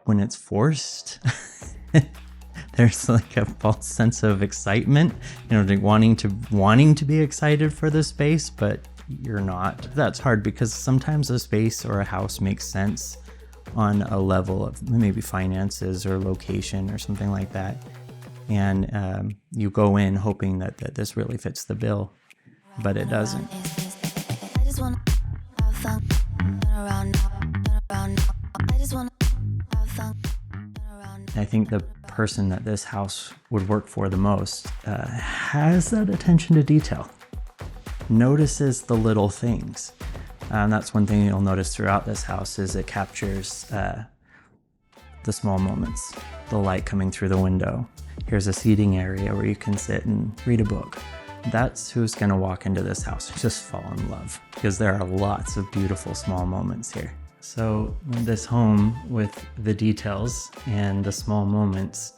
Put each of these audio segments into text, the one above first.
when it's forced. There's like a false sense of excitement, like wanting to be excited for the space, but you're not. That's hard because sometimes a space or a house makes sense on a level of maybe finances or location or something like that. And you go in hoping that this really fits the bill, but it doesn't. I think the person that this house would work for the most has that attention to detail, notices the little things. That's one thing you'll notice throughout this house is it captures the small moments, the light coming through the window. Here's a seating area where you can sit and read a book. That's who's going to walk into this house and just fall in love, because there are lots of beautiful small moments here. So this home with the details and the small moments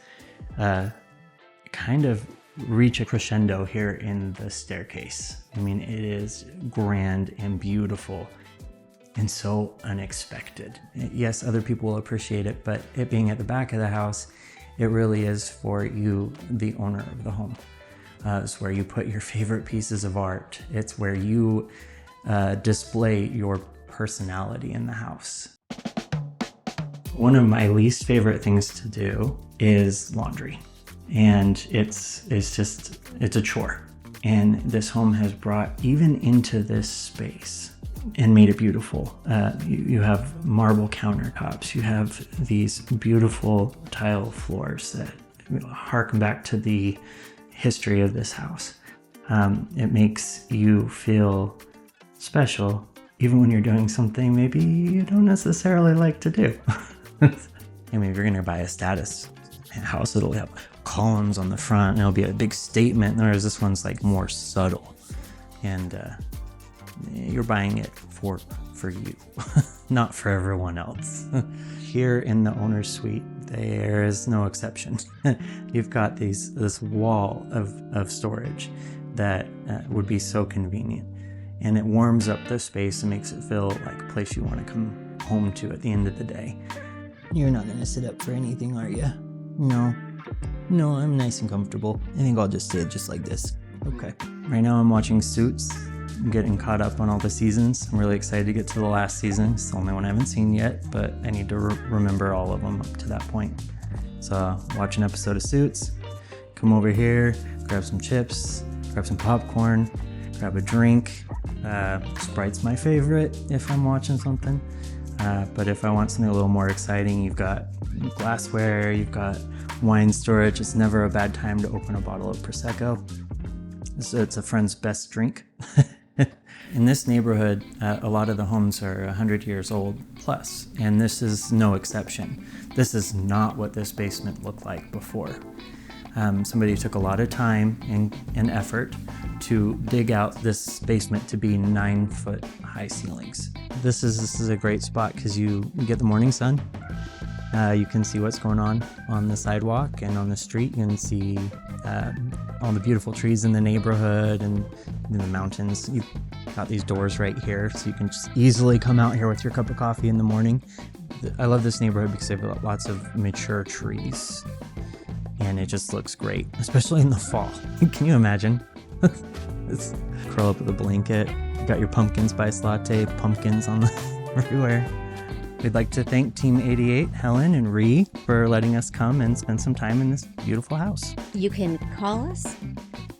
kind of reach a crescendo here in the staircase. I mean, it is grand and beautiful and so unexpected. Yes, other people will appreciate it, but it being at the back of the house, it really is for you, the owner of the home. It's where you put your favorite pieces of art. It's where you display your personality in the house. One of my least favorite things to do is laundry. And it's a chore. And this home has brought even into this space and made it beautiful. You have marble countertops. You have these beautiful tile floors that harken back to the history of this house. It makes you feel special, even when you're doing something maybe you don't necessarily like to do. I mean, if you're gonna buy a status house, it'll have columns on the front and it'll be a big statement, whereas this one's like more subtle, and you're buying it for you, not for everyone else. Here in the owner's suite, there is no exception. You've got this wall of storage that would be so convenient, and it warms up the space and makes it feel like a place you want to come home to at the end of the day. You're not going to sit up for anything, are you? No, I'm nice and comfortable. I think I'll just sit just like this. Okay. Right now I'm watching Suits. I'm getting caught up on all the seasons. I'm really excited to get to the last season. It's the only one I haven't seen yet, but I need to remember all of them up to that point. So watch an episode of Suits, come over here, grab some chips, grab some popcorn, grab a drink. Sprite's my favorite if I'm watching something. But if I want something a little more exciting, you've got glassware, you've got wine storage. It's never a bad time to open a bottle of Prosecco. So it's a friend's best drink. In this neighborhood, a lot of the homes are 100 years old plus, and this is no exception. This is not what this basement looked like before. Somebody took a lot of time and effort to dig out this basement to be 9-foot high ceilings. This is a great spot because you get the morning sun. You can see what's going on the sidewalk and on the street. You can see all the beautiful trees in the neighborhood and in the mountains. You've got these doors right here, so you can just easily come out here with your cup of coffee in the morning. I love this neighborhood because they've got lots of mature trees, and it just looks great, especially in the fall. Can you imagine? Just curl up with a blanket. You got your pumpkin spice latte, pumpkins on everywhere. We'd like to thank Team 88, Helen and Ree, for letting us come and spend some time in this beautiful house. You can call us,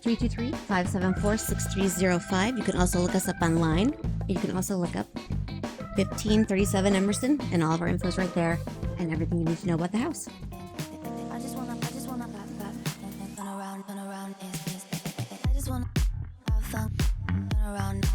323-574-6305. You can also look us up online. You can also look up 1537 Emerson, and all of our info is right there, and everything you need to know about the house. I just wanna turn around, turn around. I just wanna have fun, turn around.